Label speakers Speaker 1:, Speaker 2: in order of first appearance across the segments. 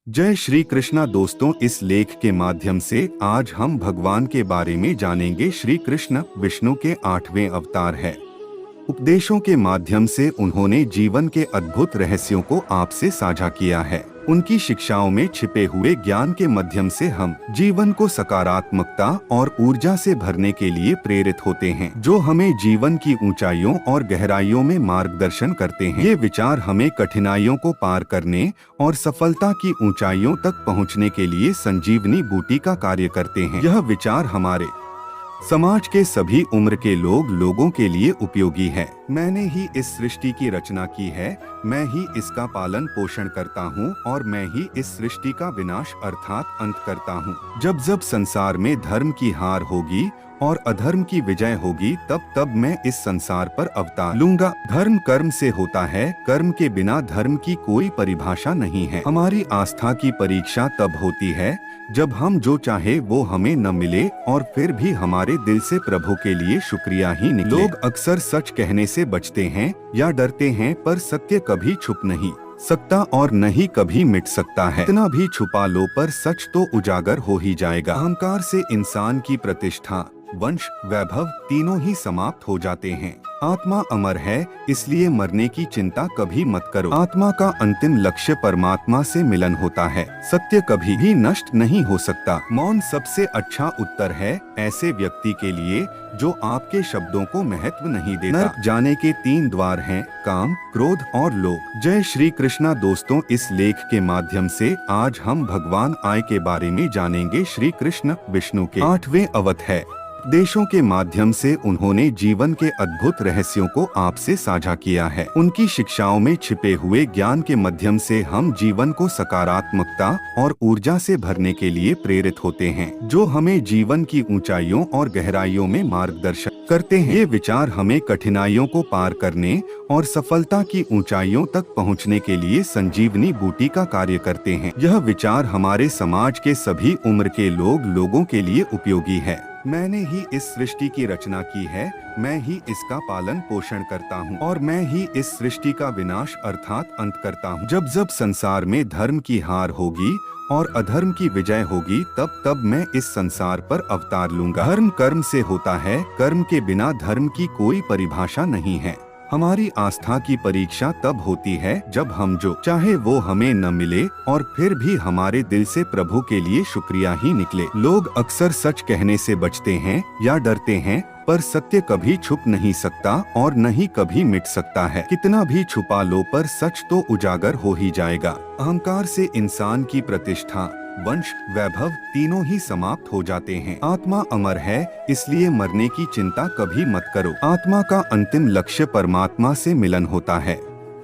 Speaker 1: जय श्री कृष्णा दोस्तों, इस लेख के माध्यम से आज हम भगवान के बारे में जानेंगे। श्री कृष्ण विष्णु के 8वें अवतार है। उपदेशों के माध्यम से उन्होंने जीवन के अद्भुत रहस्यों को आपसे साझा किया है। उनकी शिक्षाओं में छिपे हुए ज्ञान के माध्यम से हम जीवन को सकारात्मकता और ऊर्जा से भरने के लिए प्रेरित होते हैं, जो हमें जीवन की ऊंचाइयों और गहराइयों में मार्गदर्शन करते हैं। ये विचार हमें कठिनाइयों को पार करने और सफलता की ऊंचाइयों तक पहुंचने के लिए संजीवनी बूटी का कार्य करते हैं। यह विचार हमारे समाज के सभी उम्र के लोगों के लिए उपयोगी है। मैंने ही इस सृष्टि की रचना की है, मैं ही इसका पालन पोषण करता हूँ और मैं ही इस सृष्टि का विनाश अर्थात अंत करता हूँ। जब जब संसार में धर्म की हार होगी और अधर्म की विजय होगी, तब तब मैं इस संसार पर अवतार लूंगा। धर्म कर्म से होता है, कर्म के बिना धर्म की कोई परिभाषा नहीं है। हमारी आस्था की परीक्षा तब होती है जब हम जो चाहे वो हमें न मिले और फिर भी हमारे दिल से प्रभु के लिए शुक्रिया ही निकले। लोग अक्सर सच कहने से बचते हैं या डरते हैं, पर सत्य कभी छुप नहीं सकता और नहीं कभी मिट सकता है। इतना भी छुपा लो पर सच तो उजागर हो ही जाएगा। अहंकार से इंसान की प्रतिष्ठा, वंश, वैभव तीनों ही समाप्त हो जाते हैं। आत्मा अमर है, इसलिए मरने की चिंता कभी मत करो। आत्मा का अंतिम लक्ष्य परमात्मा से मिलन होता है। सत्य कभी भी नष्ट नहीं हो सकता। मौन सबसे अच्छा उत्तर है ऐसे व्यक्ति के लिए जो आपके शब्दों को महत्व नहीं देता। नरक जाने के 3 द्वार हैं, काम, क्रोध और लोभ। जय श्री कृष्णा दोस्तों, इस लेख के माध्यम से आज हम भगवान आय के बारे में जानेंगे। श्री कृष्ण विष्णु के 8वें अवतार है। देशों के माध्यम से उन्होंने जीवन के अद्भुत रहस्यों को आपसे साझा किया है। उनकी शिक्षाओं में छिपे हुए ज्ञान के माध्यम से हम जीवन को सकारात्मकता और ऊर्जा से भरने के लिए प्रेरित होते हैं, जो हमें जीवन की ऊंचाइयों और गहराइयों में मार्गदर्शन करते हैं। ये विचार हमें कठिनाइयों को पार करने और सफलता की ऊंचाइयों तक पहुंचने के लिए संजीवनी बूटी का कार्य करते हैं। यह विचार हमारे समाज के सभी उम्र के लोगों के लिए उपयोगी है। मैंने ही इस सृष्टि की रचना की है, मैं ही इसका पालन पोषण करता हूँ और मैं ही इस सृष्टि का विनाश अर्थात अंत करता हूँ। जब जब संसार में धर्म की हार होगी और अधर्म की विजय होगी, तब तब मैं इस संसार पर अवतार लूंगा। धर्म कर्म से होता है, कर्म के बिना धर्म की कोई परिभाषा नहीं है। हमारी आस्था की परीक्षा तब होती है जब हम जो चाहे वो हमें न मिले और फिर भी हमारे दिल से प्रभु के लिए शुक्रिया ही निकले। लोग अक्सर सच कहने से बचते हैं या डरते हैं, पर सत्य कभी छुप नहीं सकता और नहीं कभी मिट सकता है। कितना भी छुपा लो पर सच तो उजागर हो ही जाएगा। अहंकार से इंसान की प्रतिष्ठा, वंश, वैभव तीनों ही समाप्त हो जाते हैं। आत्मा अमर है, इसलिए मरने की चिंता कभी मत करो। आत्मा का अंतिम लक्ष्य परमात्मा से मिलन होता है।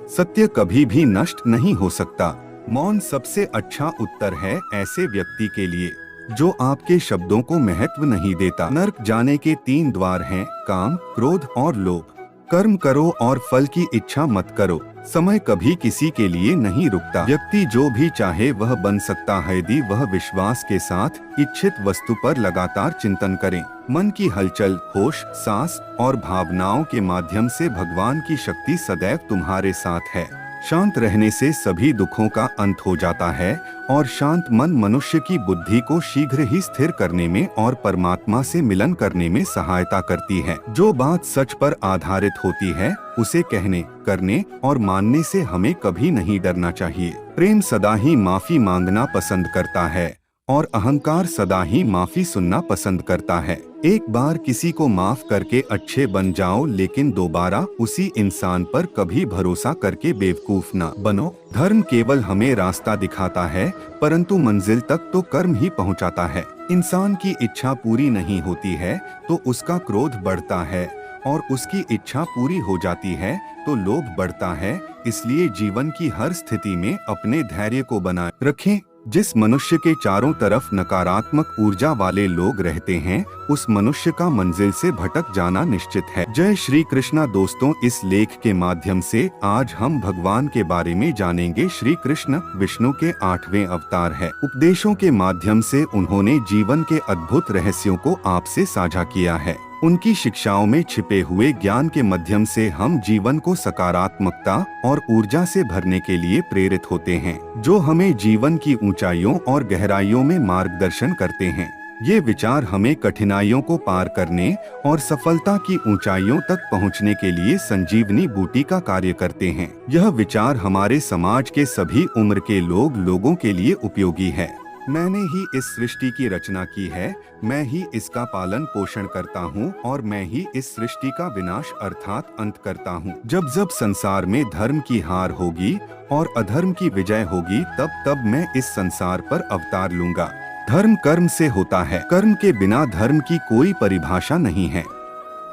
Speaker 1: सत्य कभी भी नष्ट नहीं हो सकता। मौन सबसे अच्छा उत्तर है ऐसे व्यक्ति के लिए जो आपके शब्दों को महत्व नहीं देता। नरक जाने के 3 द्वार हैं, काम, क्रोध और लोभ। कर्म करो और फल की इच्छा मत करो। समय कभी किसी के लिए नहीं रुकता। व्यक्ति जो भी चाहे वह बन सकता है यदि वह विश्वास के साथ इच्छित वस्तु पर लगातार चिंतन करें। मन की हलचल, होश, सांस और भावनाओं के माध्यम से भगवान की शक्ति सदैव तुम्हारे साथ है। शांत रहने से सभी दुखों का अंत हो जाता है और शांत मन मनुष्य की बुद्धि को शीघ्र ही स्थिर करने में और परमात्मा से मिलन करने में सहायता करती है। जो बात सच पर आधारित होती है उसे कहने, करने और मानने से हमें कभी नहीं डरना चाहिए। प्रेम सदा ही माफी मांगना पसंद करता है और अहंकार सदा ही माफी सुनना पसंद करता है। एक बार किसी को माफ करके अच्छे बन जाओ, लेकिन दोबारा उसी इंसान पर कभी भरोसा करके बेवकूफ ना बनो। धर्म केवल हमें रास्ता दिखाता है, परंतु मंजिल तक तो कर्म ही पहुंचाता है। इंसान की इच्छा पूरी नहीं होती है तो उसका क्रोध बढ़ता है और उसकी इच्छा पूरी हो जाती है तो लोभ बढ़ता है। इसलिए जीवन की हर स्थिति में अपने धैर्य को बनाए रखें। जिस मनुष्य के चारों तरफ नकारात्मक ऊर्जा वाले लोग रहते हैं, उस मनुष्य का मंजिल से भटक जाना निश्चित है। जय श्री कृष्णा दोस्तों, इस लेख के माध्यम से आज हम भगवान के बारे में जानेंगे। श्री कृष्ण विष्णु के 8वें अवतार है। उपदेशों के माध्यम से उन्होंने जीवन के अद्भुत रहस्यों को आपसे साझा किया है। उनकी शिक्षाओं में छिपे हुए ज्ञान के माध्यम से हम जीवन को सकारात्मकता और ऊर्जा से भरने के लिए प्रेरित होते हैं, जो हमें जीवन की ऊंचाइयों और गहराइयों में मार्गदर्शन करते हैं। ये विचार हमें कठिनाइयों को पार करने और सफलता की ऊंचाइयों तक पहुंचने के लिए संजीवनी बूटी का कार्य करते हैं। यह विचार हमारे समाज के सभी उम्र के लोगों के लिए उपयोगी है। मैंने ही इस सृष्टि की रचना की है, मैं ही इसका पालन पोषण करता हूँ और मैं ही इस सृष्टि का विनाश अर्थात अंत करता हूँ। जब जब संसार में धर्म की हार होगी और अधर्म की विजय होगी, तब तब मैं इस संसार पर अवतार लूंगा। धर्म कर्म से होता है, कर्म के बिना धर्म की कोई परिभाषा नहीं है।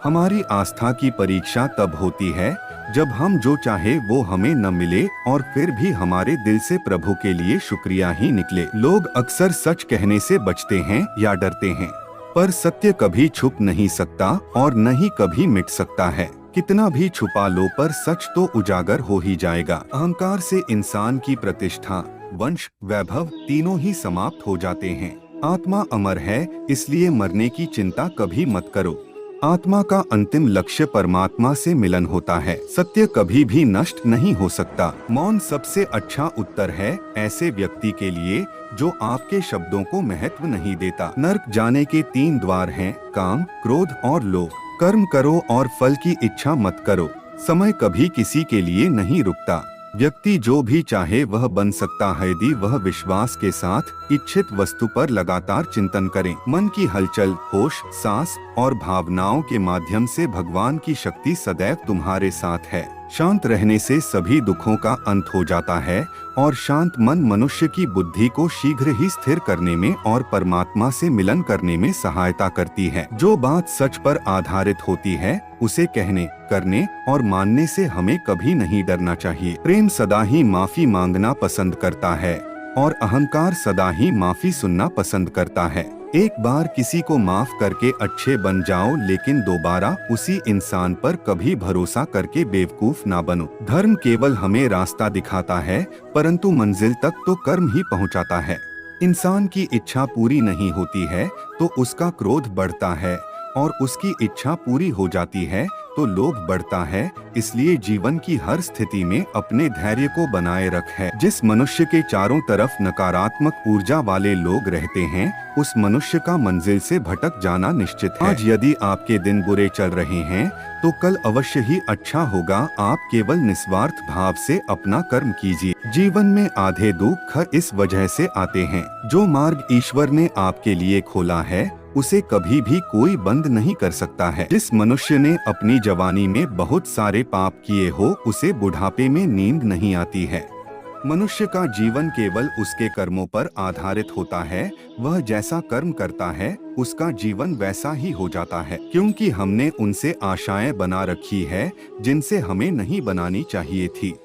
Speaker 1: हमारी आस्था की परीक्षा तब होती है जब हम जो चाहे वो हमें न मिले और फिर भी हमारे दिल से प्रभु के लिए शुक्रिया ही निकले। लोग अक्सर सच कहने से बचते हैं या डरते हैं, पर सत्य कभी छुप नहीं सकता और न ही कभी मिट सकता है। कितना भी छुपा लो, पर सच तो उजागर हो ही जाएगा। अहंकार से इंसान की प्रतिष्ठा, वंश, वैभव तीनों ही समाप्त हो जाते हैं। आत्मा अमर है, इसलिए मरने की चिंता कभी मत करो। आत्मा का अंतिम लक्ष्य परमात्मा से मिलन होता है। सत्य कभी भी नष्ट नहीं हो सकता। मौन सबसे अच्छा उत्तर है ऐसे व्यक्ति के लिए जो आपके शब्दों को महत्व नहीं देता। नर्क जाने के 3 द्वार हैं, काम, क्रोध और लोभ। कर्म करो और फल की इच्छा मत करो। समय कभी किसी के लिए नहीं रुकता। व्यक्ति जो भी चाहे वह बन सकता है यदि वह विश्वास के साथ इच्छित वस्तु पर लगातार चिंतन करें। मन की हलचल, होश, सांस और भावनाओं के माध्यम से भगवान की शक्ति सदैव तुम्हारे साथ है। शांत रहने से सभी दुखों का अंत हो जाता है और शांत मन मनुष्य की बुद्धि को शीघ्र ही स्थिर करने में और परमात्मा से मिलन करने में सहायता करती है। जो बात सच पर आधारित होती है उसे कहने, करने और मानने से हमें कभी नहीं डरना चाहिए। प्रेम सदा ही माफी मांगना पसंद करता है और अहंकार सदा ही माफी सुनना पसंद करता है। एक बार किसी को माफ करके अच्छे बन जाओ, लेकिन दोबारा उसी इंसान पर कभी भरोसा करके बेवकूफ ना बनो। धर्म केवल हमें रास्ता दिखाता है, परंतु मंजिल तक तो कर्म ही पहुंचाता है। इंसान की इच्छा पूरी नहीं होती है तो उसका क्रोध बढ़ता है और उसकी इच्छा पूरी हो जाती है तो लोभ बढ़ता है। इसलिए जीवन की हर स्थिति में अपने धैर्य को बनाए रखें। जिस मनुष्य के चारों तरफ नकारात्मक ऊर्जा वाले लोग रहते हैं, उस मनुष्य का मंजिल से भटक जाना निश्चित है। आज यदि आपके दिन बुरे चल रहे हैं तो कल अवश्य ही अच्छा होगा। आप केवल निस्वार्थ भाव से अपना कर्म कीजिए। जीवन में आधे दुख इस वजह से आते हैं, जो मार्ग ईश्वर ने आपके लिए खोला है उसे कभी भी कोई बंद नहीं कर सकता है। जिस मनुष्य ने अपनी जवानी में बहुत सारे पाप किए हो, उसे बुढ़ापे में नींद नहीं आती है। मनुष्य का जीवन केवल उसके कर्मों पर आधारित होता है। वह जैसा कर्म करता है उसका जीवन वैसा ही हो जाता है, क्योंकि हमने उनसे आशाएं बना रखी है जिनसे हमें नहीं बनानी चाहिए थी।